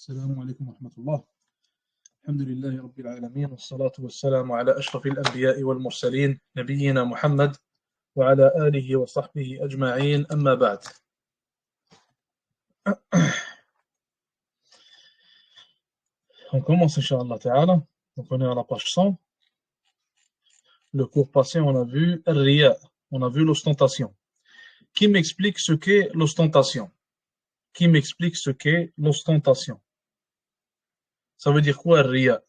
السلام عليكم ورحمة الله. الحمد لله رب العالمين والصلاة والسلام على أشرف الأنبياء والمرسلين نبينا محمد وعلى آله وصحبه أجمعين أما بعد. On commence Inch'Allah Ta'ala. Donc on est à la page 100. Le cours passé on a vu Riya, on a vu l'ostentation. Qui m'explique ce qu'est l'ostentation? Qui m'explique ce qu'est l'ostentation? Ça veut dire quoi Riya?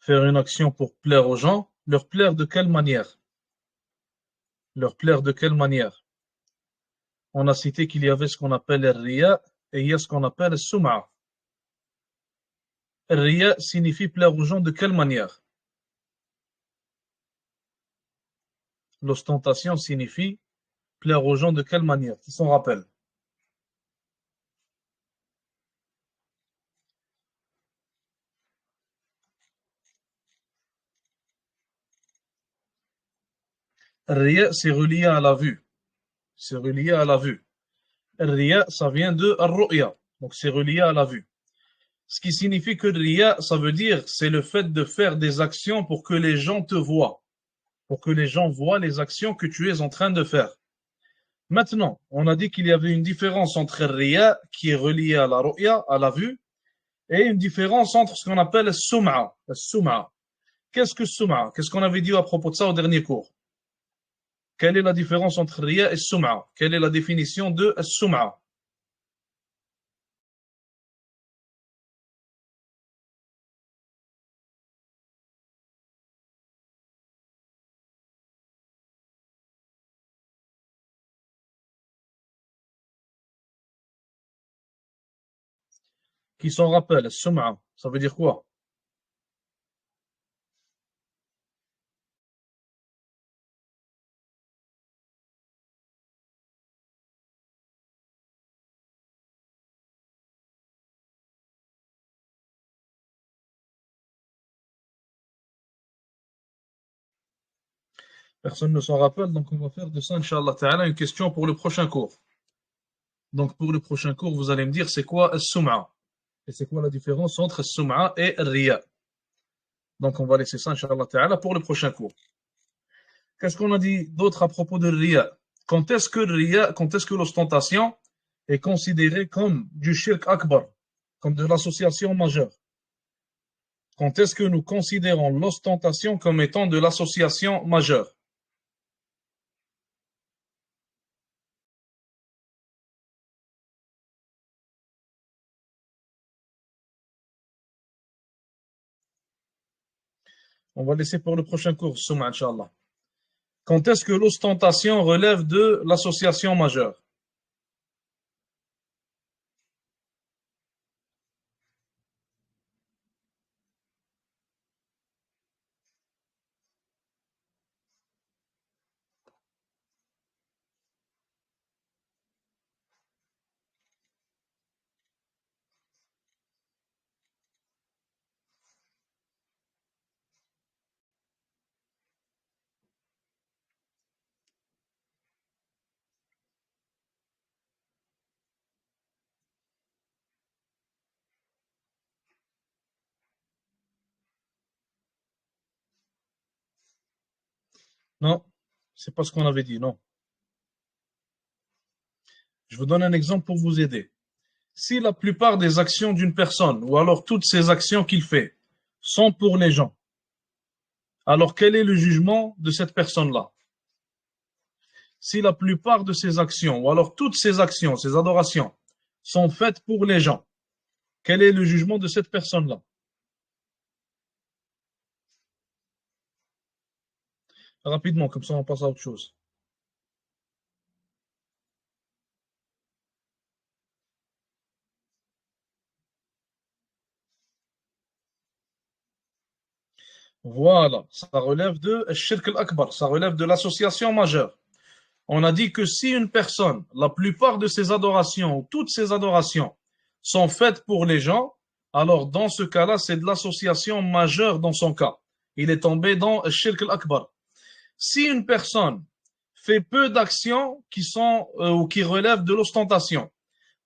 Faire une action pour plaire aux gens. Leur plaire de quelle manière? Leur plaire de quelle manière? On a cité qu'il y avait ce qu'on appelle le riya et il y a ce qu'on appelle le sum'a. Le riya signifie plaire aux gens de quelle manière? L'ostentation signifie plaire aux gens de quelle manière? Qui s'en rappelle? Le riya, c'est relié à la vue. C'est relié à la vue. Le riya, ça vient de ar-ru'ya. Donc c'est relié à la vue. Ce qui signifie que le riya, ça veut dire, c'est le fait de faire des actions pour que les gens te voient. Pour que les gens voient les actions que tu es en train de faire. Maintenant, on a dit qu'il y avait une différence entre le riya, qui est relié à la ru'ya, à la vue, et une différence entre ce qu'on appelle le sum'a. Le sum'a. Qu'est-ce que le sum'a? Qu'est-ce qu'on avait dit à propos de ça au dernier cours? Quelle est la différence entre riya et sum'a? Quelle est la définition de sum'a? Qui s'en rappelle? Sum'a, ça veut dire quoi? Personne ne s'en rappelle, donc on va faire de ça, Inch'Allah Ta'ala, une question pour le prochain cours. Donc pour le prochain cours, vous allez me dire c'est quoi sum'a? Et c'est quoi la différence entre sum'a et riya? Donc on va laisser ça, Inch'Allah Ta'ala, pour le prochain cours. Qu'est-ce qu'on a dit d'autre à propos de riya? Quand est-ce que riya, quand est-ce que l'ostentation est considérée comme du shirk akbar, comme de l'association majeure? Quand est-ce que nous considérons l'ostentation comme étant de l'association majeure? On va laisser pour le prochain cours, Souma, Inch'Allah. Quand est-ce que l'ostentation relève de l'association majeure? Non, c'est pas ce qu'on avait dit, non. Je vous donne un exemple pour vous aider. Si la plupart des actions d'une personne, ou alors toutes ces actions qu'il fait, sont pour les gens, alors quel est le jugement de cette personne-là? Si la plupart de ces actions, ou alors toutes ces actions, ces adorations, sont faites pour les gens, quel est le jugement de cette personne-là? Rapidement, comme ça on passe à autre chose. Voilà, ça relève de Shirk al-Akbar, ça relève de l'association majeure. On a dit que si une personne, la plupart de ses adorations ou toutes ses adorations sont faites pour les gens, alors dans ce cas-là, c'est de l'association majeure dans son cas. Il est tombé dans Shirk al-Akbar. Si une personne fait peu d'actions qui sont ou qui relèvent de l'ostentation,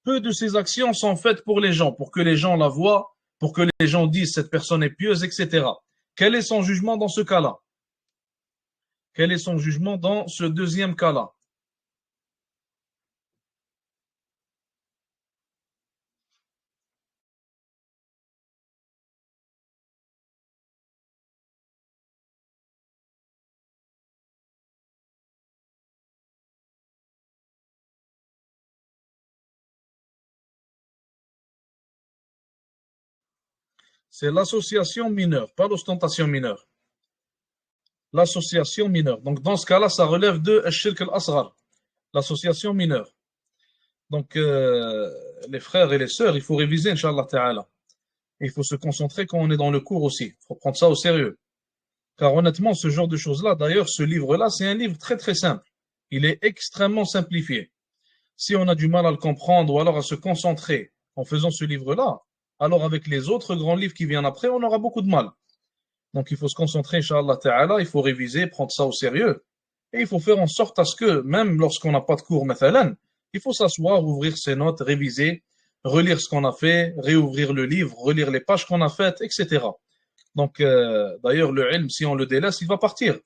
peu de ces actions sont faites pour les gens, pour que les gens la voient, pour que les gens disent cette personne est pieuse, etc. Quel est son jugement dans ce cas-là? Quel est son jugement dans ce deuxième cas-là? C'est l'association mineure, pas l'ostentation mineure. L'association mineure. Donc dans ce cas-là, ça relève de Shirk al-Asghar, l'association mineure. Donc les frères et les sœurs, il faut réviser, Inch'Allah Ta'ala. Il faut se concentrer quand on est dans le cours aussi. Il faut prendre ça au sérieux. Car honnêtement, ce genre de choses-là, d'ailleurs, ce livre-là, c'est un livre très très simple. Il est extrêmement simplifié. Si on a du mal à le comprendre ou alors à se concentrer en faisant ce livre-là, alors avec les autres grands livres qui viennent après, on aura beaucoup de mal. Donc il faut se concentrer, Inch'Allah Ta'ala, il faut réviser, prendre ça au sérieux. Et il faut faire en sorte à ce que, même lorsqu'on n'a pas de cours, mathalan, il faut s'asseoir, ouvrir ses notes, réviser, relire ce qu'on a fait, réouvrir le livre, relire les pages qu'on a faites, etc. Donc, d'ailleurs, le ilm, si on le délaisse, il va partir.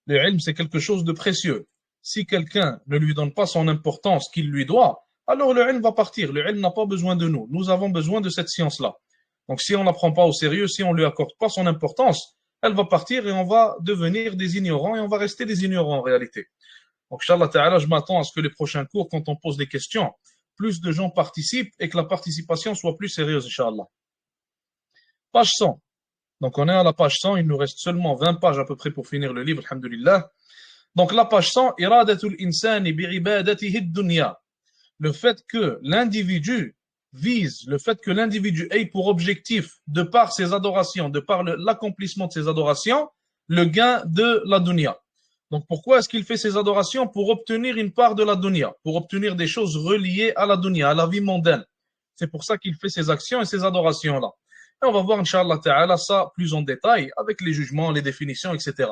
Le ilm, c'est quelque chose de précieux. Si quelqu'un ne lui donne pas son importance qu'il lui doit, alors le ilm va partir. Le ilm n'a pas besoin de nous. Nous avons besoin de cette science-là. Donc, si on ne la prend pas au sérieux, si on ne lui accorde pas son importance, elle va partir et on va devenir des ignorants et on va rester des ignorants en réalité. Donc, Inch'Allah Ta'ala, je m'attends à ce que les prochains cours, quand on pose des questions, plus de gens participent et que la participation soit plus sérieuse, Inch'Allah. Page 100. Donc, on est à la page 100. Il nous reste seulement 20 pages à peu près pour finir le livre, alhamdulillah. Donc, la page 100, iradatul insani bi'ibadatihi dunya. Le fait que l'individu vise, le fait que l'individu ait pour objectif, de par ses adorations, de par l'accomplissement de ses adorations, le gain de la dunya. Donc, pourquoi est-ce qu'il fait ses adorations? Pour obtenir une part de la dunya, pour obtenir des choses reliées à la dunya, à la vie mondaine. C'est pour ça qu'il fait ses actions et ses adorations-là. Et on va voir, Inch'Allah Ta'ala, ça plus en détail, avec les jugements, les définitions, etc.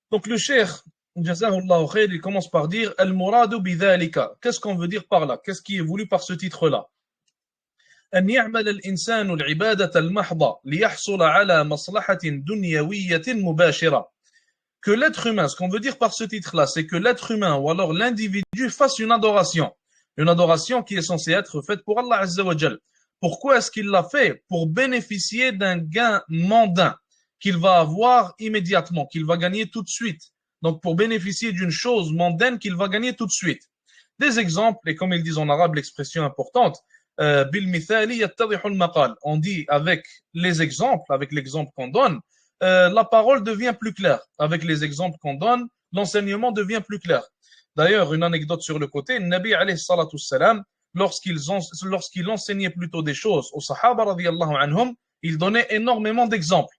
Donc, le cheikh, Jazahullah khair, il commence par dire Al-Muradu bidhalika. Qu'est-ce qu'on veut dire par là? Qu'est-ce qui est voulu par ce titre-là? أن يعمل الإنسان العبادة المحضة ليحصل على مصلحة دنيوية مباشرة. Que l'être humain, ce qu'on veut dire par ce titre-là, c'est que l'être humain ou alors l'individu fasse une adoration qui est censée être faite pour Allah Azza wa Jal. Pourquoi est-ce qu'il l'a fait? Pour bénéficier d'un gain mondain qu'il va avoir immédiatement, qu'il va gagner tout de suite. Donc pour bénéficier d'une chose mondaine qu'il va gagner tout de suite. Des exemples, et comme ils disent en arabe l'expression importante, bil mithali yattadihul maqal. On dit avec les exemples, avec l'exemple qu'on donne, la parole devient plus claire. Avec les exemples qu'on donne, l'enseignement devient plus clair. D'ailleurs, une anecdote sur le côté, Nabi alayhi salatu salam, lorsqu'il enseignait plutôt des choses aux Sahaba radiyallahu anhum, il donnait énormément d'exemples.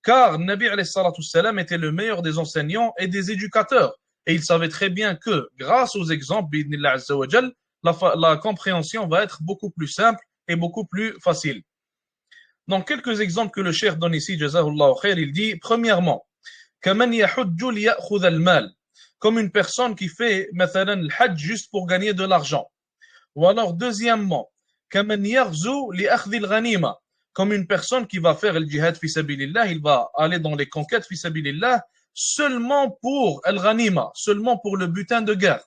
Car Nabi alayhi salatu salam était le meilleur des enseignants et des éducateurs. Et il savait très bien que, grâce aux exemples, bi'idhnillah azza wa jal, la compréhension va être beaucoup plus simple et beaucoup plus facile. Donc, quelques exemples que le cheikh donne ici, Jazahullah khair, il dit, premièrement, كَمَنْ يَحُجُّ لِيَأْخُذَ الْمَالِ. Comme une personne qui fait, مثلا, le hajj juste pour gagner de l'argent. Ou alors, deuxièmement, كَمَنْ يَغْزُو لِأَخْذِ الْغَنِيمَةِ. Comme une personne qui va faire le djihad fi sabilillah, il va aller dans les conquêtes fi sabilillah seulement pour al-ghanima, seulement pour le butin de guerre.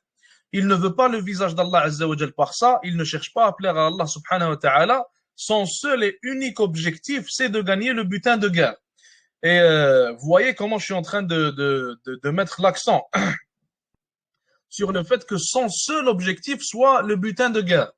Il ne veut pas le visage d'Allah Azza wa Jal par ça, il ne cherche pas à plaire à Allah subhanahu wa ta'ala. Son seul et unique objectif, c'est de gagner le butin de guerre. Et vous voyez comment je suis en train de mettre l'accent sur le fait que son seul objectif soit le butin de guerre.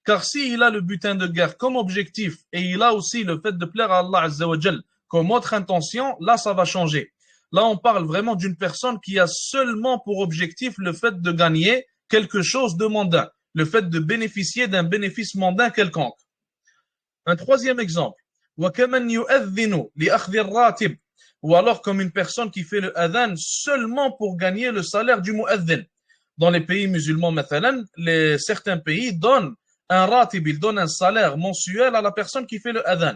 Car s'il a le butin de guerre comme objectif et il a aussi le fait de plaire à Allah Azza wa Jal comme autre intention, là ça va changer. Là on parle vraiment d'une personne qui a seulement pour objectif le fait de gagner quelque chose de mondain, le fait de bénéficier d'un bénéfice mondain quelconque. Un troisième exemple, وَكَمَنْ يُؤَذِّنُ لِأَخْذِ الرَّاتِبِ. Ou alors comme une personne qui fait le adhan seulement pour gagner le salaire du mu'adhin. Dans les pays musulmans, certains pays donnent un ratib, ils donnent un salaire mensuel à la personne qui fait le adhan.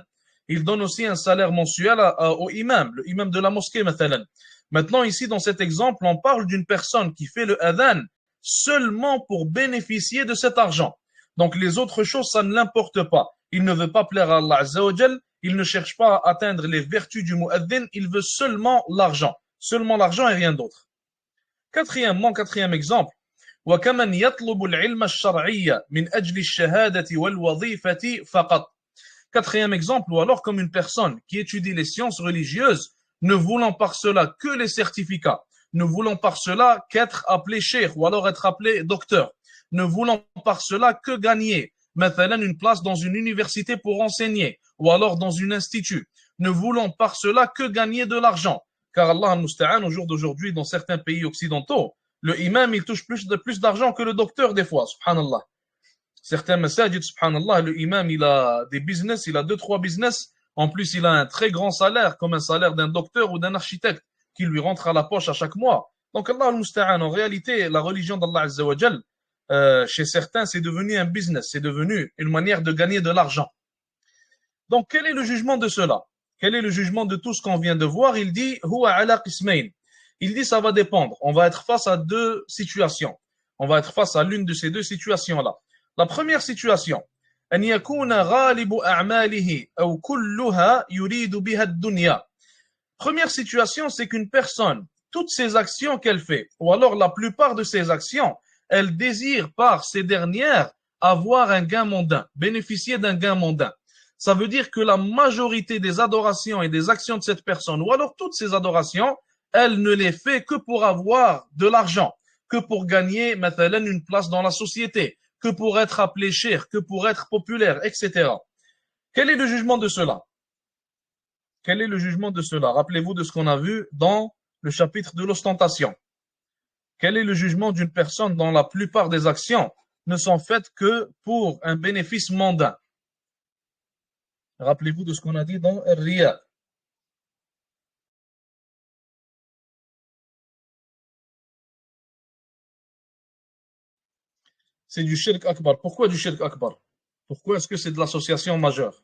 Ils donnent aussi un salaire mensuel au imam, le imam de la mosquée, مثلا. Maintenant, ici, dans cet exemple, on parle d'une personne qui fait le adhan seulement pour bénéficier de cet argent. Donc, les autres choses, ça ne l'importe pas. Il ne veut pas plaire à Allah Azza wa Jal, il ne cherche pas à atteindre les vertus du mu'adhin, il veut seulement l'argent et rien d'autre. Quatrième exemple, وكمن يطلب العلم الشرعي من أجل الشهادة والوظيفة فقط. Quatrième exemple, ou alors comme une personne qui étudie les sciences religieuses, ne voulant par cela que les certificats, ne voulant par cela qu'être appelé cheikh ou alors être appelé docteur, ne voulant par cela que gagner مثلا une place dans une université pour enseigner ou alors dans un institut, ne voulant par cela que gagner de l'argent. Car Allah al-Musta'an, au jour d'aujourd'hui, dans certains pays occidentaux, le imam, il touche plus d'argent que le docteur des fois, subhanallah. Certains masajid, subhanallah, le imam, il a des business, il a 2-3 business. En plus, il a un très grand salaire, comme un salaire d'un docteur ou d'un architecte, qui lui rentre à la poche à chaque mois. Donc, Allah al-Musta'an, en réalité, la religion d'Allah Azza wa Jal, chez certains, c'est devenu un business, c'est devenu une manière de gagner de l'argent. Donc, quel est le jugement de cela? Quel est le jugement de tout ce qu'on vient de voir? Il dit, huwa ala qismayn. Il dit, ça va dépendre. On va être face à deux situations. On va être face à l'une de ces deux situations-là. La première situation, أن يكون غالب أعماله أو كلها يريد بها الدنيا. Première situation, c'est qu'une personne, toutes ses actions qu'elle fait, ou alors la plupart de ses actions, elle désire par ces dernières avoir un gain mondain, bénéficier d'un gain mondain. Ça veut dire que la majorité des adorations et des actions de cette personne, ou alors toutes ces adorations, elle ne les fait que pour avoir de l'argent, que pour gagner مثلا une place dans la société, que pour être appelé cher, que pour être populaire, etc. Quel est le jugement de cela? Quel est le jugement de cela? Rappelez-vous de ce qu'on a vu dans le chapitre de l'ostentation. Quel est le jugement d'une personne dont la plupart des actions ne sont faites que pour un bénéfice mondain? Rappelez-vous de ce qu'on a dit dans Riya. C'est du shirk akbar. Pourquoi du shirk akbar? Pourquoi est-ce que c'est de l'association majeure?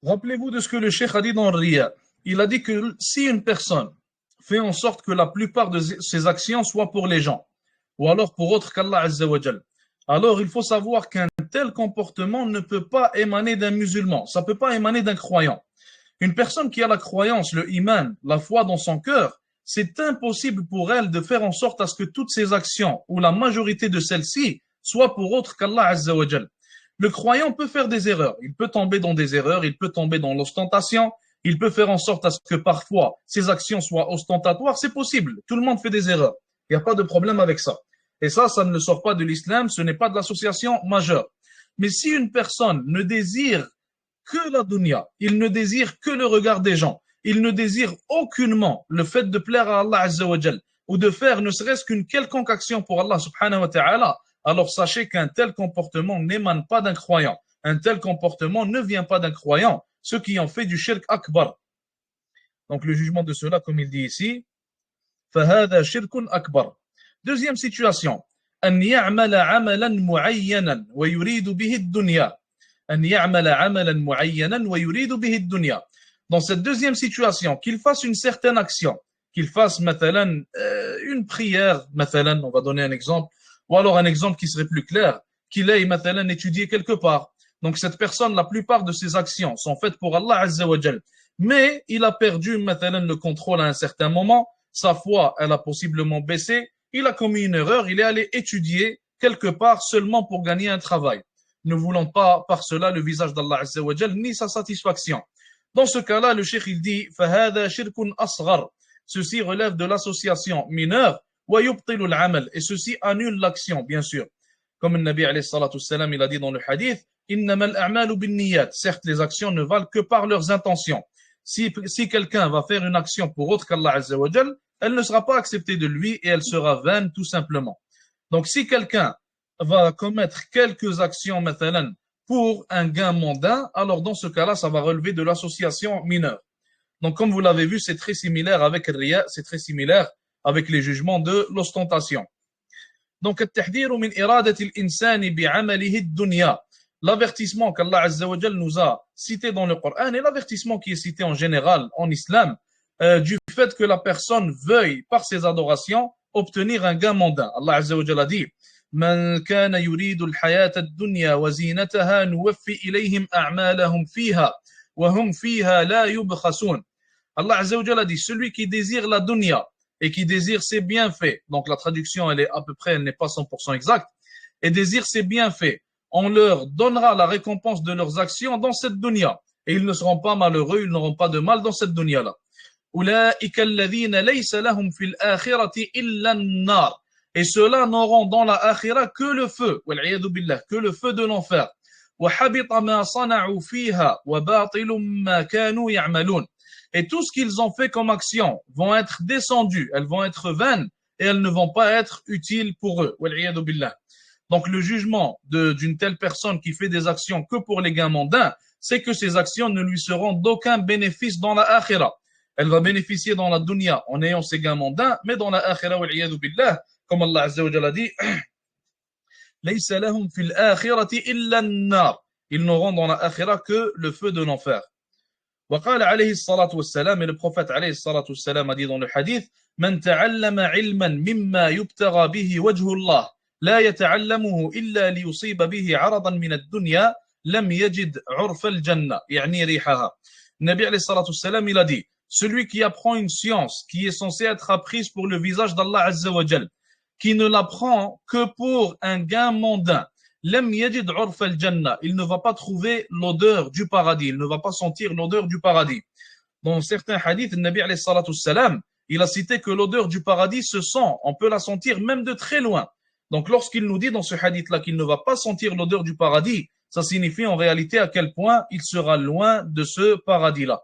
Rappelez-vous de ce que le cheikh a dit dans Riya. Il a dit que si une personne fait en sorte que la plupart de ses actions soient pour les gens, ou alors pour autre qu'Allah Azza wa Jal, alors il faut savoir qu'un tel comportement ne peut pas émaner d'un musulman, ça ne peut pas émaner d'un croyant. Une personne qui a la croyance, le iman, la foi dans son cœur, c'est impossible pour elle de faire en sorte à ce que toutes ses actions, ou la majorité de celles-ci, soient pour autre qu'Allah Azza wa Jal. Le croyant peut faire des erreurs, il peut tomber dans des erreurs, il peut tomber dans l'ostentation, il peut faire en sorte à ce que parfois ses actions soient ostentatoires, c'est possible, tout le monde fait des erreurs, il n'y a pas de problème avec ça. Et ça ne le sort pas de l'islam, ce n'est pas de l'association majeure. Mais si une personne ne désire que la dunya, il ne désire que le regard des gens, il ne désire aucunement le fait de plaire à Allah Azza wa Jal, ou de faire ne serait-ce qu'une quelconque action pour Allah subhanahu wa ta'ala, alors sachez qu'un tel comportement n'émane pas d'un croyant. Un tel comportement ne vient pas d'un croyant, ce qui en fait du shirk akbar. Donc le jugement de cela, comme il dit ici, فَهَذَا شِرْكٌ أَكْبَرٌ. Deuxième situation, أن يعمل عملا معينا ويريد به الدنيا. أن يعمل عملا معينا ويريد به الدنيا. Dans cette deuxième situation, qu'il fasse une certaine action, qu'il fasse مثلا une prière, مثلا, on va donner un exemple, ou alors un exemple qui serait plus clair, qu'il ait مثلا étudié quelque part. Donc cette personne, la plupart de ses actions sont faites pour Allah Azza wa Jal. Mais il a perdu مثلا le contrôle à un certain moment, sa foi, elle a possiblement baissé, il a commis une erreur, il est allé étudier quelque part seulement pour gagner un travail, ne voulant pas par cela le visage d'Allah Azza wa Jal, ni sa satisfaction. Dans ce cas-là, le cheikh il dit فَهَذَا شِرْكٌ أَصْغَرٌ. Ceci relève de l'association mineure ويبطل العمل. Et ceci annule l'action, bien sûr. Comme le Nabi alayhi salatu wassalam, il a dit dans le hadith, إنما الأعمال بالنيات. Certes, les actions ne valent que par leurs intentions. Si quelqu'un va faire une action pour autre qu'Allah Azza wa Jal, elle ne sera pas acceptée de lui et elle sera vaine tout simplement. Donc si quelqu'un va commettre quelques actions مثلا, pour un gain mondain, alors dans ce cas-là, ça va relever de l'association mineure. Donc comme vous l'avez vu, c'est très similaire avec le riya, c'est très similaire avec les jugements de l'ostentation. Donc التحذير من إرادة الإنسان بعمله الدنيا. L'avertissement qu'Allah Azza wa Jal nous a cité dans le Coran et l'avertissement qui est cité en général en islam du fait que la personne veuille par ses adorations obtenir un gain mondain. Allah Azza wa Jal a dit من كان يريد الحياة الدنيا وزينتها نوفي إليهم أعمالهم فيها وهم فيها لا يبخسون. Allah Azza wa Jal a dit celui qui désire la dunya et qui désire ses bienfaits, donc la traduction elle est à peu près, elle n'est pas 100% exacte, et désire ses bienfaits, on leur donnera la récompense de leurs actions dans cette dunya. Et ils ne seront pas malheureux, ils n'auront pas de mal dans cette dunya-là. Et ceux-là n'auront dans la akhira que le feu, que le feu de l'enfer. Et tout ce qu'ils ont fait comme action vont être descendus, elles vont être vaines et elles ne vont pas être utiles pour eux. Donc le jugement d'une telle personne qui fait des actions que pour les gains mondains, c'est que ces actions ne lui seront d'aucun bénéfice dans la akhira. Elle va bénéficier dans la dunya en ayant ses gains mondains, mais dans la akhira, comme Allah Azza wa Jalla dit, لَيْسَ لَهُمْ فِي الْآخِرَةِ إِلَّا النَّارِ. Ils n'auront dans la akhira que le feu de l'enfer. وقال عليه الصلاة والسلام, et le prophète عليه الصلاة والسلام a dit dans le hadith, من تعلم علما مما يبتغى به وجه الله لا يتعلمه إلا ليصيب به عرضا من الدنيا لم يجد عرف الجنة يعني ريحها. Nabi عليه الصلاة والسلام, il a dit, celui qui apprend une science qui est censée être apprise pour le visage d'Allah Azza wa Jal, qui ne l'apprend que pour un gain mondain, لم يجد عرف الجنة, il ne va pas trouver l'odeur du paradis, il ne va pas sentir l'odeur du paradis. Dans certains hadiths, le Nabi alayhi salatu wassalam, il a cité que l'odeur du paradis se sent, on peut la sentir même de très loin. Donc lorsqu'il nous dit dans ce hadith-là qu'il ne va pas sentir l'odeur du paradis, ça signifie en réalité à quel point il sera loin de ce paradis-là.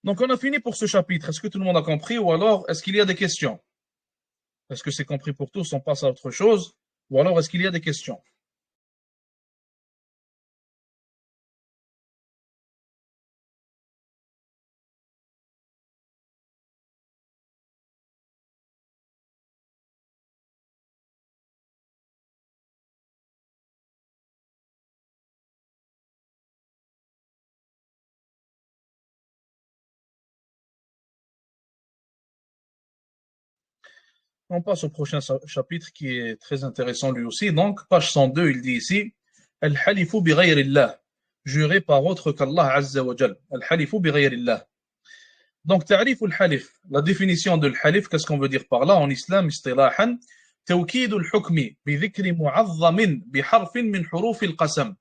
Donc on a fini pour ce chapitre. Est-ce que tout le monde a compris ou alors est-ce qu'il y a des questions? Est-ce que c'est compris pour tous? On passe à autre chose. Ou alors, est-ce qu'il y a des questions? On passe au prochain chapitre qui est très intéressant lui aussi. Donc, page 102, il dit ici, Al-halifu bi ghayrillah, juré par autre qu'Allah Azza wa Jal. Al-halifu bi ghayrillah. Donc, ta'rif al-halif, la définition de l'halif, qu'est-ce qu'on veut dire par là en islam, istilahan, توكيد الحكم بذكر معظم بحرف من حروف القسم.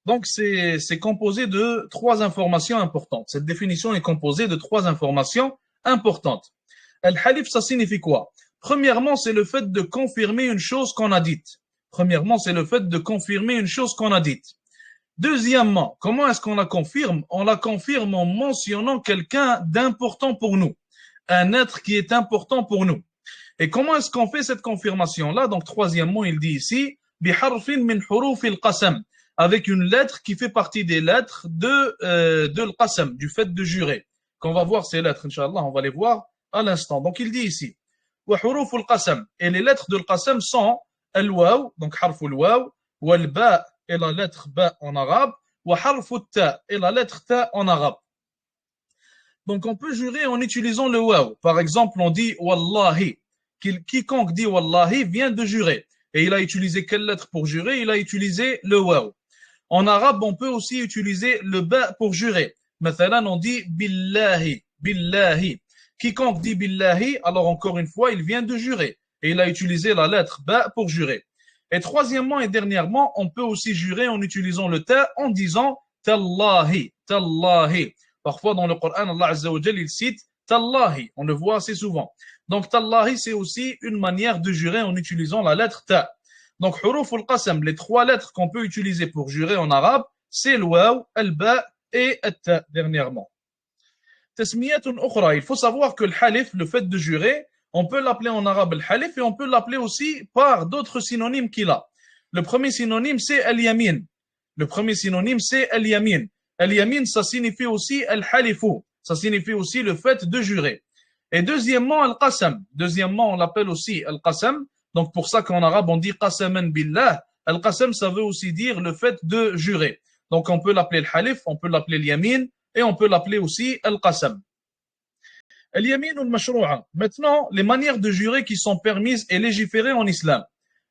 Donc, c'est composé de trois informations importantes. Cette définition est composée de trois informations importantes. Al-halif, ça signifie quoi? Premièrement, c'est le fait de confirmer une chose qu'on a dite. Premièrement, c'est le fait de confirmer une chose qu'on a dite. Deuxièmement, comment est-ce qu'on la confirme? On la confirme en mentionnant quelqu'un d'important pour nous. Un être qui est important pour nous. Et comment est-ce qu'on fait cette confirmation-là? Donc, troisièmement, il dit ici, biharfin min huruf al-qasam, avec une lettre qui fait partie des lettres de l'qasam, du fait de jurer. Qu'on va voir ces lettres, Inch'Allah, on va les voir à l'instant. Donc, il dit ici, وحروف القسم, et les lettres de l'qasam sont al-waw, donc harf al-waw, wal-ba, et la lettre ba en arabe, wa harf ta, et la lettre ta en arabe. Donc on peut jurer en utilisant le waw. Par exemple, on dit wallahi. Quiconque dit wallahi vient de jurer. Et il a utilisé quelle lettre pour jurer? Il a utilisé le waw. En arabe, on peut aussi utiliser le ba pour jurer. Mathalan, on dit billahi, billahi. Quiconque dit billahi, alors encore une fois, il vient de jurer. Et il a utilisé la lettre ba pour jurer. Et troisièmement et dernièrement, on peut aussi jurer en utilisant le ta en disant tallahi, tallahi. Parfois dans le Coran, Allah Azza wa Jal, il cite tallahi. On le voit assez souvent. Donc, tallahi, c'est aussi une manière de jurer en utilisant la lettre ta. Donc, huruf al-qasam, les trois lettres qu'on peut utiliser pour jurer en arabe, c'est le waw, al-ba et al-ta, dernièrement. Tasmiyatun ukhra, il faut savoir que le halif, le fait de jurer, on peut l'appeler en arabe le halif et on peut l'appeler aussi par d'autres synonymes qu'il a. Le premier synonyme, c'est al-yamin. Le premier synonyme, c'est al-yamin. Al-yamin, ça signifie aussi al-halifu. Ça signifie aussi le fait de jurer. Et deuxièmement, al-qasam. Deuxièmement, on l'appelle aussi al-qasam. Donc, pour ça qu'en arabe, on dit qasaman billah. Al-qasam, ça veut aussi dire le fait de jurer. Donc, on peut l'appeler le halif, on peut l'appeler al-yamin, et on peut l'appeler aussi al-qasam. Al-yamin ou al-mashrou'a. Maintenant, les manières de jurer qui sont permises et légiférées en islam.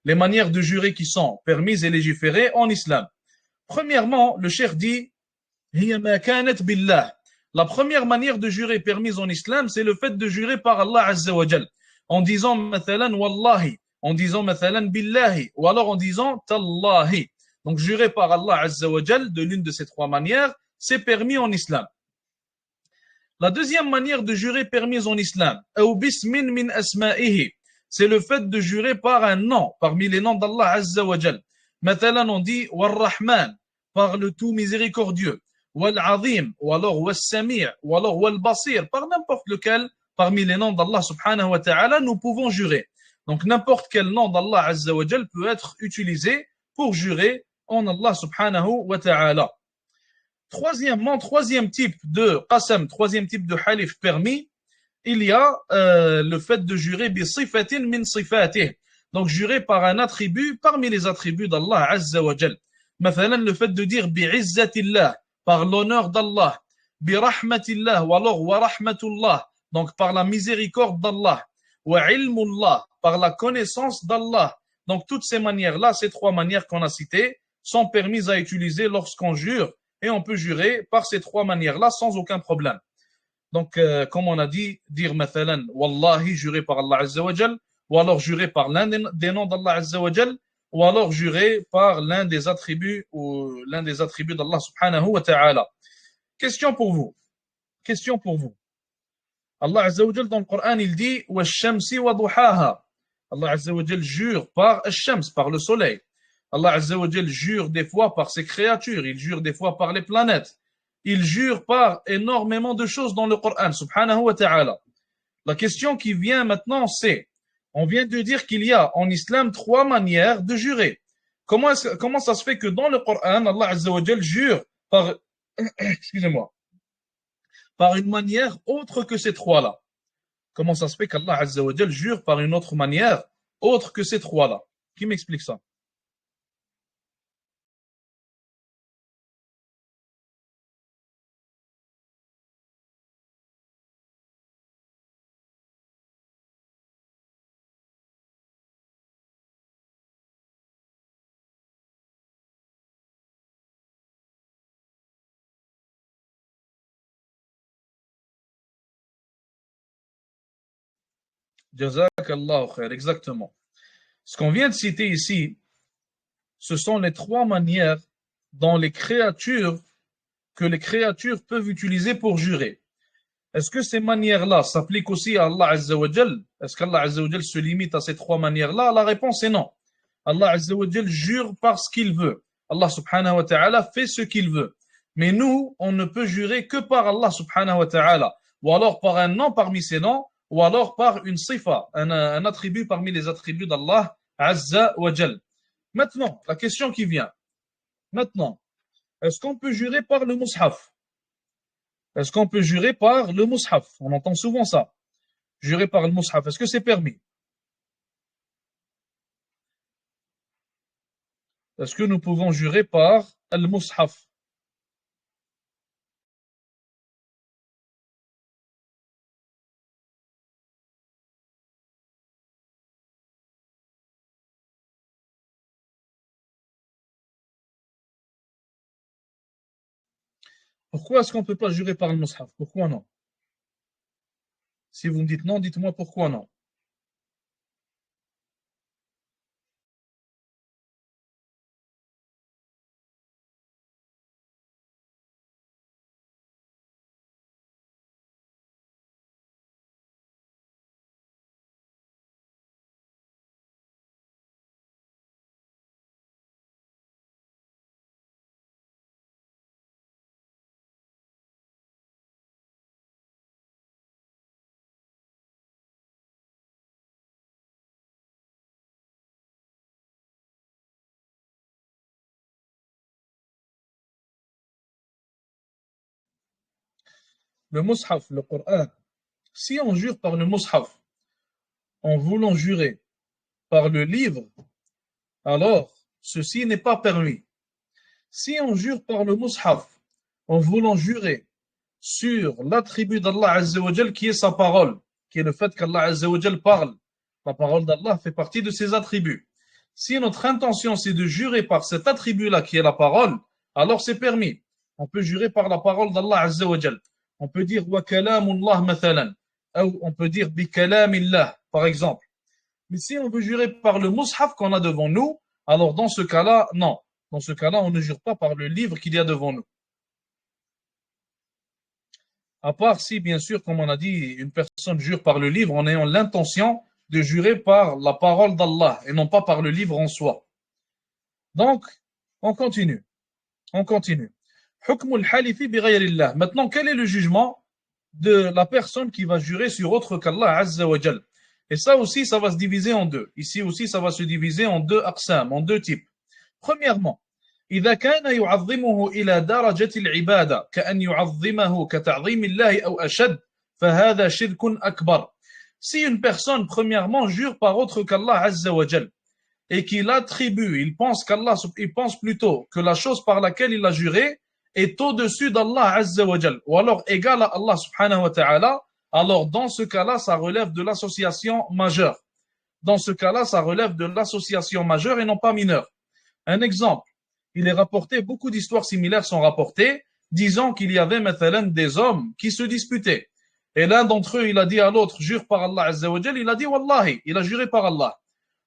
Les manières de jurer qui sont permises et légiférées en islam. Premièrement, le cheikh dit hiya ma kanat billah. La première manière de jurer permise en islam, c'est le fait de jurer par Allah Azza wa Jal. En disant mathalan wallahi, en disant mathalan billahi, ou alors en disant tallahi. Donc jurer par Allah Azza wa Jal de l'une de ces trois manières, c'est permis en islam. La deuxième manière de jurer permise en islam, ou bismin min asma'ihi, c'est le fait de jurer par un nom, parmi les noms d'Allah Azza wa Jal. Mathalan, on dit War-Rahman, par le tout miséricordieux, Wal-Azim, ou alors Wal-Sami', ou alors Wal-Basir, par n'importe lequel parmi les noms d'Allah subhanahu wa ta'ala, nous pouvons jurer. Donc n'importe quel nom d'Allah Azza wa Jal peut être utilisé pour jurer en Allah subhanahu wa ta'ala. Troisièmement, troisième type de qasam, troisième type de halif permis, il y a le fait de jurer bi sifatin min sifatih. Donc jurer par un attribut parmi les attributs d'Allah Azza wa Jal. Mathalan, le fait de dire bi izzatillah, par l'honneur d'Allah, bi rahmatillah, ou alors wa rahmatullah, donc par la miséricorde d'Allah, wa ilmullah, par la connaissance d'Allah. Donc toutes ces manières-là, ces trois manières qu'on a citées, sont permises à utiliser lorsqu'on jure, et on peut jurer par ces trois manières-là sans aucun problème. Donc, comme on a dit, dire mathalan, wallahi, jurer par Allah Azza wa Jal, ou alors jurer par l'un des noms d'Allah Azza wa Jal, ou alors jurer par l'un des attributs ou l'un des attributs d'Allah subhanahu wa ta'ala. Question pour vous. Question pour vous. Allah Azza wa Jal dans le Coran, il dit wa shamsi wa duhaha. Allah Azza wa Jal jure par al-shams, par le soleil. Allah Azza wa Jal jure des fois par ses créatures, il jure des fois par les planètes. Il jure par énormément de choses dans le Coran, subhanahu wa ta'ala. La question qui vient maintenant, c'est, on vient de dire qu'il y a en islam trois manières de jurer. Comment ça se fait que dans le Coran, Allah Azza wa Jal jure par, excusez-moi, par une manière autre que ces trois-là? Comment ça se fait qu'Allah Azza wa Jal jure par une autre manière autre que ces trois-là? Qui m'explique ça? Jazakallahu khair, exactement. Ce qu'on vient de citer ici, ce sont les trois manières dont que les créatures peuvent utiliser pour jurer. Est-ce que ces manières-là s'appliquent aussi à Allah Azza wa Jal? Est-ce qu'Allah Azza wa Jal se limite à ces trois manières-là? La réponse est non. Allah Azza wa Jal jure par ce qu'il veut. Allah subhanahu wa ta'ala fait ce qu'il veut. Mais nous, on ne peut jurer que par Allah subhanahu wa ta'ala. Ou alors par un nom parmi ses noms, ou alors par une sifa, un attribut parmi les attributs d'Allah Azza wa Jal. Maintenant, la question qui vient. Maintenant, est-ce qu'on peut jurer par le mushaf? Est-ce qu'on peut jurer par le mushaf? On entend souvent ça. Jurer par le mushaf. Est-ce que c'est permis? Est-ce que nous pouvons jurer par le mushaf? Pourquoi est-ce qu'on ne peut pas jurer par le mushaf? Pourquoi non? Si vous me dites non, dites-moi pourquoi non. le mushaf, le Coran, si on jure par le mushaf, en voulant jurer par le livre, alors ceci n'est pas permis. Si on jure par le mushaf, en voulant jurer sur l'attribut d'Allah Azza wa Jal qui est sa parole, qui est le fait qu'Allah Azza wa Jal parle, la parole d'Allah fait partie de ses attributs. Si notre intention c'est de jurer par cet attribut-là qui est la parole, alors c'est permis. On peut jurer par la parole d'Allah Azza wa Jal. On peut dire wa kalamullah mathalan, ou on peut dire bi kalamillah, par exemple. Mais si on veut jurer par le mushaf qu'on a devant nous, alors dans ce cas-là, non. Dans ce cas-là, on ne jure pas par le livre qu'il y a devant nous. À part si, bien sûr, comme on a dit, une personne jure par le livre en ayant l'intention de jurer par la parole d'Allah et non pas par le livre en soi. Donc, on continue. On continue. Maintenant, quel est le jugement de la personne qui va jurer sur autre qu'Allah Azza wa Jal? Et ça aussi, ça va se diviser en deux. Ici aussi, ça va se diviser en deux aqsam, en deux types. Premièrement, إذا كان يعظمه إلى درجة العبادة كأن يعظمه كتعظيم الله أو أشد فهذا شرك أكبر. Si une personne, premièrement, jure par autre qu'Allah Azza wa Jal et qu'il attribue, il pense plutôt que la chose par laquelle il a juré est au-dessus d'Allah Azza wa Jal ou alors égal à Allah subhanahu wa ta'ala, alors dans ce cas-là, ça relève de l'association majeure. Dans ce cas-là, ça relève de l'association majeure et non pas mineure. Un exemple. Il est rapporté, beaucoup d'histoires similaires sont rapportées, disant qu'il y avait maintenant des hommes qui se disputaient. Et l'un d'entre eux, il a dit à l'autre, jure par Allah Azza wa Jal, il a dit Wallahi, il a juré par Allah.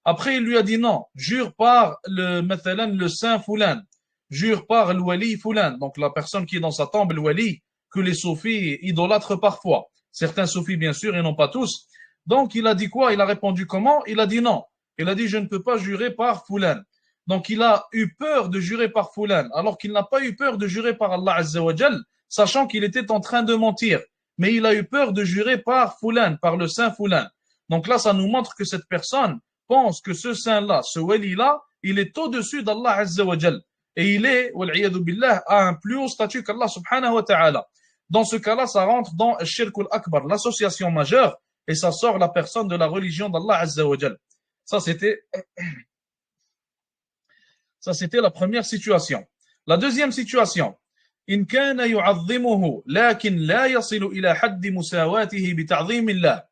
Après, il lui a dit non, jure par le saint Foulan, jure par le wali Foulan, donc la personne qui est dans sa tombe, le wali, que les soufis idolâtrent parfois. Certains soufis, bien sûr, et non pas tous. Donc, il a dit quoi? Il a répondu comment? Il a dit non. Il a dit, je ne peux pas jurer par Foulan. Donc, il a eu peur de jurer par Foulan, alors qu'il n'a pas eu peur de jurer par Allah Azza wa Jal, sachant qu'il était en train de mentir. Mais il a eu peur de jurer par Foulan, par le saint Foulan. Donc là, ça nous montre que cette personne pense que ce saint-là, ce wali-là, il est au-dessus d'Allah Azza wa Jal. Et il est, wal'iyadu billah, à un plus haut statut qu'Allah subhanahu wa ta'ala. Dans ce cas-là, ça rentre dans Shirk al-Akbar, l'association majeure, et ça sort la personne de la religion d'Allah Azza wa Jal. Ça, c'était la première situation. La deuxième situation. إن كان يعظمه لكن لا يصل إلى حد مساواته بتعظيم الله.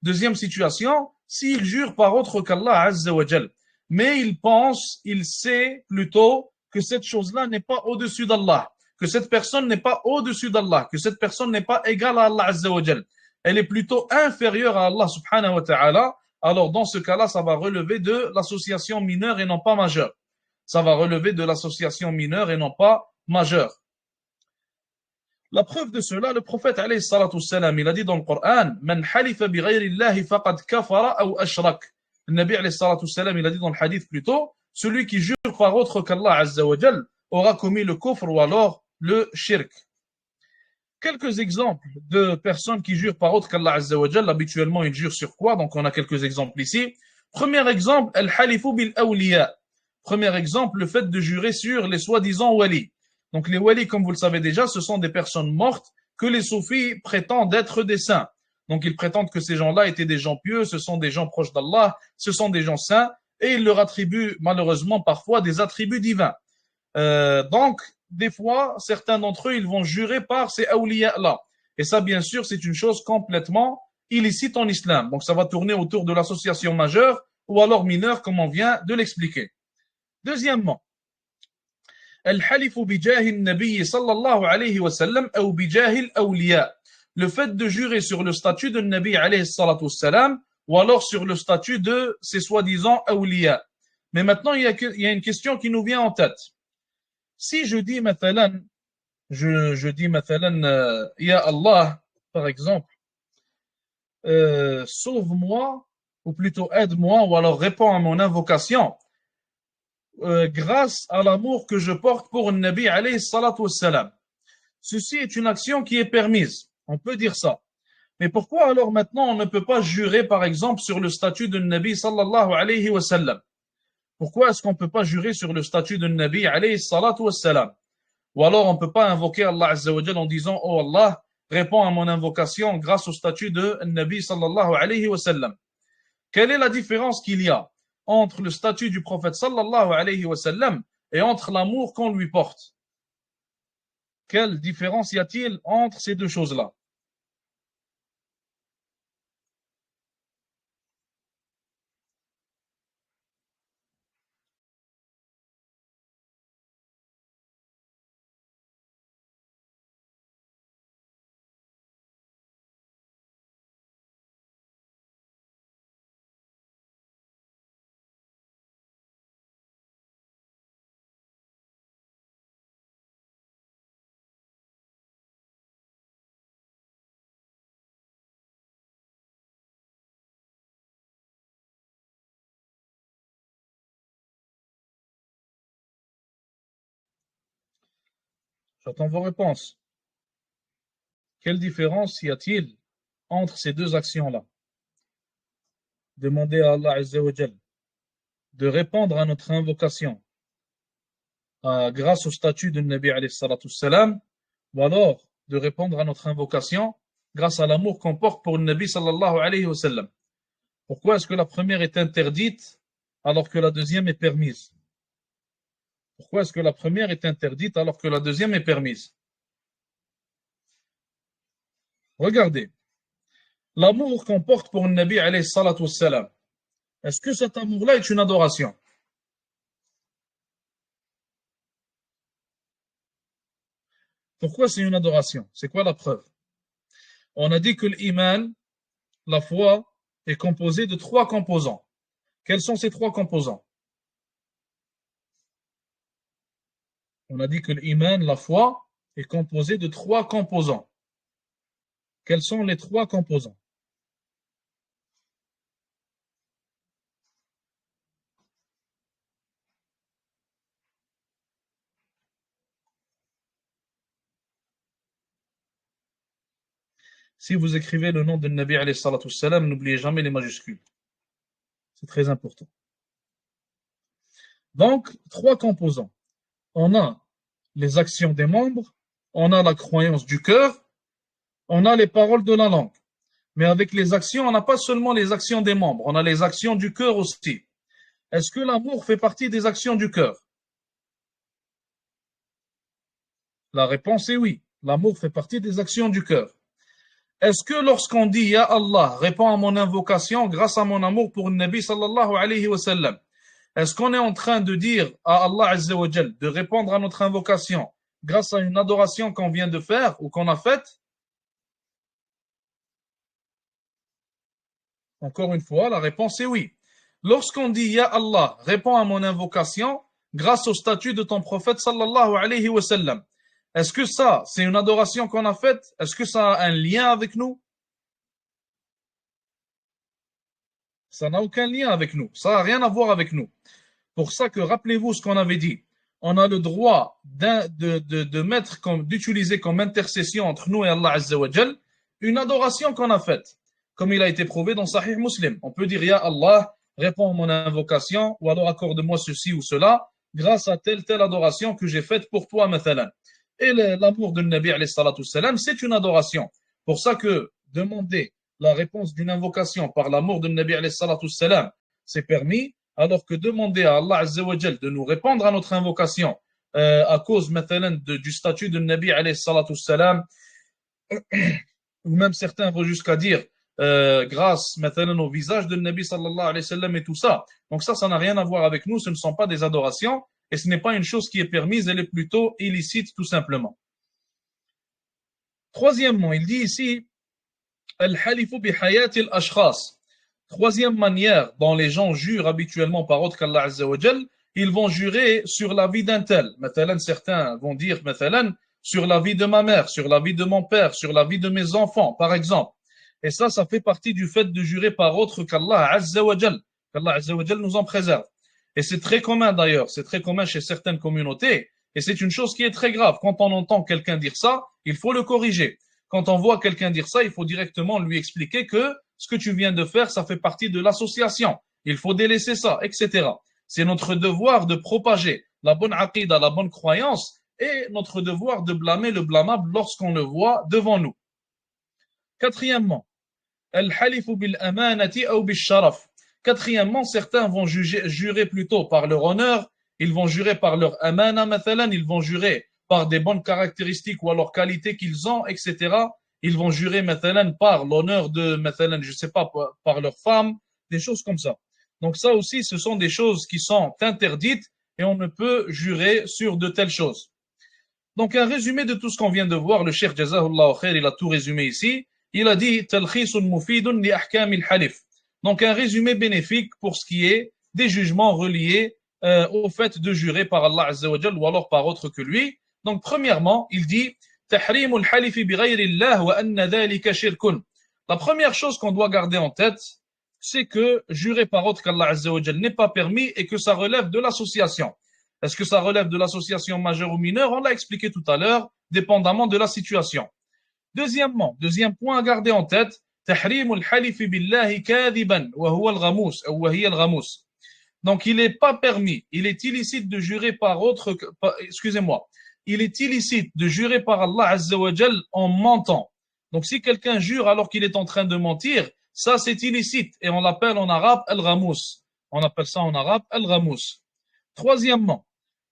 Deuxième situation, s'il jure par autre qu'Allah Azza wa Jal, mais il sait plutôt que cette chose-là n'est pas au-dessus d'Allah, que cette personne n'est pas au-dessus d'Allah, que cette personne n'est pas égale à Allah Azza wa Jal. Elle est plutôt inférieure à Allah subhanahu wa ta'ala. Alors dans ce cas-là, ça va relever de l'association mineure et non pas majeure. Ça va relever de l'association mineure et non pas majeure. La preuve de cela, le prophète alayhi salatu salam, il a dit dans le Coran, Man halifa bi ghayri Allahi faqad kafara ou ashrak. Le Nabi alayhi salatu salam, il a dit dans le hadith plutôt, celui qui jure par autre qu'Allah Azza wa Jal aura commis le kufr ou alors le shirk. Quelques exemples de personnes qui jurent par autre qu'Allah Azza wa Jal, habituellement ils jurent sur quoi? Donc on a quelques exemples ici. Premier exemple, al-halifu bil awliya. Premier exemple, le fait de jurer sur les soi-disant walis. Donc les walis, comme vous le savez déjà, ce sont des personnes mortes que les soufis prétendent être des saints. Donc ils prétendent que ces gens-là étaient des gens pieux, ce sont des gens proches d'Allah, ce sont des gens saints, et ils leur attribuent malheureusement parfois des attributs divins. Donc, des fois, certains d'entre eux, ils vont jurer par ces awliya-là. Et ça, bien sûr, c'est une chose complètement illicite en islam. Donc ça va tourner autour de l'association majeure ou alors mineure, comme on vient de l'expliquer. Deuxièmement, الحلف بجاه النبي صلى الله عليه وسلم أو بجاه الأولياء. Le fait de jurer sur le statut de Nabi alayhi salatu wassalam ou alors sur le statut de ces soi-disant awliya. Mais maintenant, il y a une question qui nous vient en tête. Si je dis مثلا, je dis مثلا, Ya Allah, par exemple, sauve-moi, ou plutôt aide-moi, ou alors réponds à mon invocation, grâce à l'amour que je porte pour le Nabi alayhi salatu wassalam. Ceci est une action qui est permise. On peut dire ça. Mais pourquoi alors maintenant on ne peut pas jurer par exemple sur le statut de Nabi sallallahu alayhi wa sallam? Pourquoi est-ce qu'on ne peut pas jurer sur le statut de Nabi alayhi salatu wassalam? Ou alors on ne peut pas invoquer Allah Azza wa Jal en disant Oh Allah, répond à mon invocation grâce au statut de Nabi sallallahu alayhi wa sallam. Quelle est la différence qu'il y a entre le statut du prophète sallallahu alayhi wa sallam et entre l'amour qu'on lui porte? Quelle différence y a-t-il entre ces deux choses-là? J'attends vos réponses. Quelle différence y a-t-il entre ces deux actions-là? Demander à Allah Azza wa Jal de répondre à notre invocation grâce au statut de Nabi alayhi salatu salam, ou alors de répondre à notre invocation grâce à l'amour qu'on porte pour le Nabi sallallahu alayhi wa sallam. Pourquoi est-ce que la première est interdite alors que la deuxième est permise? Pourquoi est-ce que la première est interdite alors que la deuxième est permise? Regardez, l'amour qu'on porte pour le Nabi alayhi salatu salam, est-ce que cet amour-là est une adoration? Pourquoi c'est une adoration? C'est quoi la preuve? On a dit que l'iman, la foi, est composée de trois composants. Quels sont ces trois composants? On a dit que l'iman, la foi, est composée de trois composants. Quels sont les trois composants? Si vous écrivez le nom de Nabi alayhi salatu salam, n'oubliez jamais les majuscules. C'est très important. Donc, trois composants. On a les actions des membres, on a la croyance du cœur, on a les paroles de la langue. Mais avec les actions, on n'a pas seulement les actions des membres, on a les actions du cœur aussi. Est-ce que l'amour fait partie des actions du cœur? La réponse est oui. L'amour fait partie des actions du cœur. Est-ce que lorsqu'on dit Ya Allah, réponds à mon invocation grâce à mon amour pour le Nabi sallallahu alayhi wa sallam, est-ce qu'on est en train de dire à Allah Azza wa Jal de répondre à notre invocation grâce à une adoration qu'on vient de faire ou qu'on a faite? Encore une fois, la réponse est oui. Lorsqu'on dit Ya Allah, réponds à mon invocation grâce au statut de ton prophète sallallahu alayhi wa sallam, est-ce que ça, c'est une adoration qu'on a faite? Est-ce que ça a un lien avec nous? Ça n'a aucun lien avec nous. Ça n'a rien à voir avec nous. Pour ça que rappelez-vous ce qu'on avait dit. On a le droit de mettre d'utiliser comme intercession entre nous et Allah Azza wa Jal une adoration qu'on a faite. Comme il a été prouvé dans Sahih Muslim. On peut dire Ya Allah, réponds à mon invocation, ou alors accorde-moi ceci ou cela, grâce à telle adoration que j'ai faite pour toi, mathalan. Et l'amour de Nabi alayhi salatu salam, c'est une adoration. Pour ça que demander la réponse d'une invocation par l'amour de Nabi alayhi salatu salam, c'est permis, alors que demander à Allah Azza wa Jal de nous répondre à notre invocation à cause du statut de Nabi alayhi salatu salam, ou même certains vont jusqu'à dire grâce au visage de Nabi sallallahu alayhi wa sallam et tout ça. Donc ça n'a rien à voir avec nous, ce ne sont pas des adorations et ce n'est pas une chose qui est permise, elle est plutôt illicite tout simplement. Troisièmement, il dit ici Al-halifu bi hayati al-ashkhas. Troisième manière dont les gens jurent habituellement par autre qu'Allah Azza wa Jal, ils vont jurer sur la vie d'un tel. Mathalan, certains vont dire mathalan, sur la vie de ma mère, sur la vie de mon père, sur la vie de mes enfants, par exemple. Et ça fait partie du fait de jurer par autre qu'Allah Azza wa Jal, qu'Allah Azza wa Jal nous en préserve. Et c'est très commun d'ailleurs, c'est très commun chez certaines communautés, et c'est une chose qui est très grave. Quand on entend quelqu'un dire ça, il faut le corriger. Quand on voit quelqu'un dire ça, il faut directement lui expliquer que ce que tu viens de faire, ça fait partie de l'association. Il faut délaisser ça, etc. C'est notre devoir de propager la bonne aqidah, la bonne croyance, et notre devoir de blâmer le blâmable lorsqu'on le voit devant nous. Quatrièmement, al-halifu bil-amanati ou bil-sharaf. Quatrièmement, certains vont jurer plutôt par leur honneur, ils vont jurer par leur amana, mathalan, ils vont jurer par des bonnes caractéristiques ou alors qualités qu'ils ont, etc. Ils vont jurer mathalan par l'honneur de, mathalan, je sais pas, par leur femme, des choses comme ça. Donc ça aussi, ce sont des choses qui sont interdites et on ne peut jurer sur de telles choses. Donc un résumé de tout ce qu'on vient de voir, le Cheikh Jazahullah khair, il a tout résumé ici. Il a dit talkhisun mufidun li ahkamil halif. Donc un résumé bénéfique pour ce qui est des jugements reliés au fait de jurer par Allah Azza wa Jal ou alors par autre que lui. Donc premièrement, il dit tahrimul halifi bi ghayrillah wa anna dhalika shirkun. La première chose qu'on doit garder en tête, c'est que jurer par autre qu'Allah Azza wa Jal n'est pas permis et que ça relève de l'association. Est-ce que ça relève de l'association majeure ou mineure? On l'a expliqué tout à l'heure, dépendamment de la situation. Deuxièmement, deuxième point à garder en tête, تحريم الحلف بالله كاذبا وهو الغموس أو وهي الغموس. Donc il n'est pas permis, il est illicite de jurer par autre, excusez-moi, il est illicite de jurer par Allah Azza wa Jal en mentant. Donc si quelqu'un jure alors qu'il est en train de mentir, ça c'est illicite et on l'appelle en arabe al-ghamous. On appelle ça en arabe al-ghamous. Troisièmement,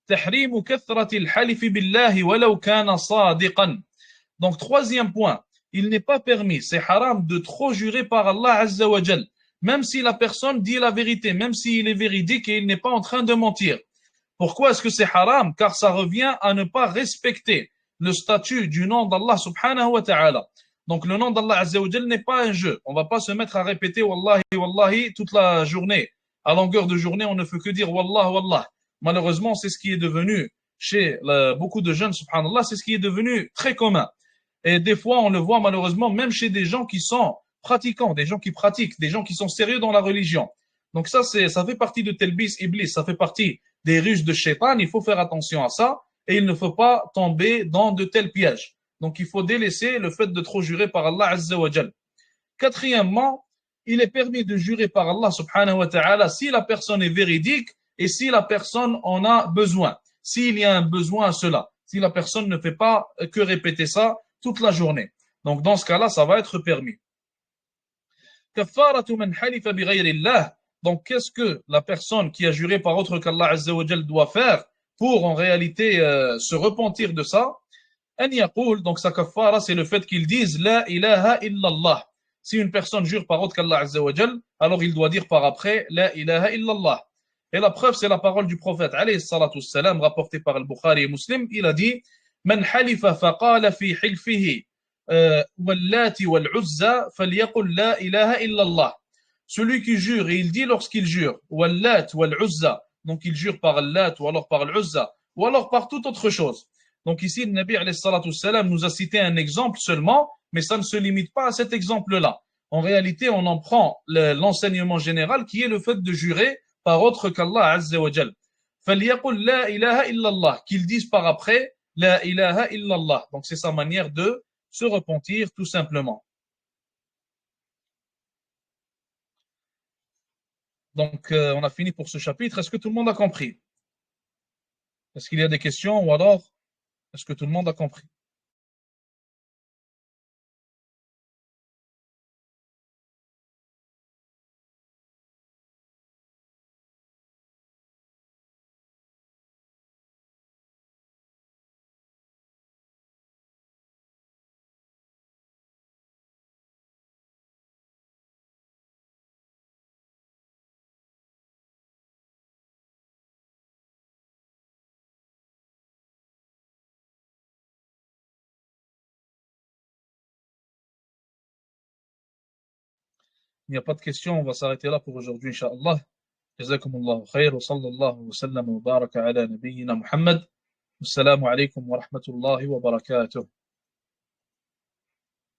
تحريم كثرة الحلف بالله ولو كان صادقا. Donc troisième point, il n'est pas permis, c'est haram de trop jurer par Allah Azza wa Jal, même si la personne dit la vérité, même s'il est véridique et il n'est pas en train de mentir. Pourquoi est-ce que c'est haram? Car ça revient à ne pas respecter le statut du nom d'Allah subhanahu wa ta'ala. Donc le nom d'Allah Azza wa Jal n'est pas un jeu. On ne va pas se mettre à répéter Wallahi, Wallahi toute la journée. À longueur de journée, on ne fait que dire Wallah, Wallah. Malheureusement, c'est ce qui est devenu chez beaucoup de jeunes, subhanallah, c'est ce qui est devenu très commun. Et des fois, on le voit malheureusement même chez des gens qui sont pratiquants, des gens qui pratiquent, des gens qui sont sérieux dans la religion. Donc ça fait partie de Telbis Iblis, ça fait partie des ruses de Shaitan, il faut faire attention à ça et il ne faut pas tomber dans de tels pièges. Donc il faut délaisser le fait de trop jurer par Allah Azza wa Jal. Quatrièmement, il est permis de jurer par Allah subhanahu wa ta'ala si la personne est véridique et si la personne en a besoin, s'il y a un besoin à cela, si la personne ne fait pas que répéter ça toute la journée. Donc dans ce cas-là, ça va être permis. Kafaratu man halifa bi ghayrillah. Donc qu'est-ce que la personne qui a juré par autre qu'Allah Azza wa Jal doit faire pour en réalité se repentir de ça? An yaqul, donc sa kafara, c'est le fait qu'il dise la ilaha illallah. Si une personne jure par autre qu'Allah Azza wa Jal, alors il doit dire par après la ilaha illallah. Et la preuve, c'est la parole du prophète alayhi salatu wassalam, rapportée par Al-Bukhari et Muslim. Il a dit من حلف فقال في حلفه واللات والعزى فليقل لا إله إلا الله. Celui qui jure et il dit lorsqu'il jure واللات والعزى, donc il jure par Allat ou alors par l'Uzza ou alors par toute autre chose. Donc ici le Nabi alayhi salatu wassalam nous a cité un exemple seulement, mais ça ne se limite pas à cet exemple-là. En réalité, on en prend l'enseignement général qui est le fait de jurer par autre qu'Allah Azza wa Jal. فليقل لا إله إلا الله, qu'ils disent par après La ilaha illallah. Donc c'est sa manière de se repentir tout simplement. Donc on a fini pour ce chapitre. Est-ce que tout le monde a compris? Est-ce qu'il y a des questions ou alors est-ce que tout le monde a compris? Il n'y a pas de questions. On va s'arrêter là pour aujourd'hui, Inch'Allah. جزاكم الله خير وصلى الله وسلم وبارك على نبينا محمد. السلام عليكم ورحمة الله وبركاته.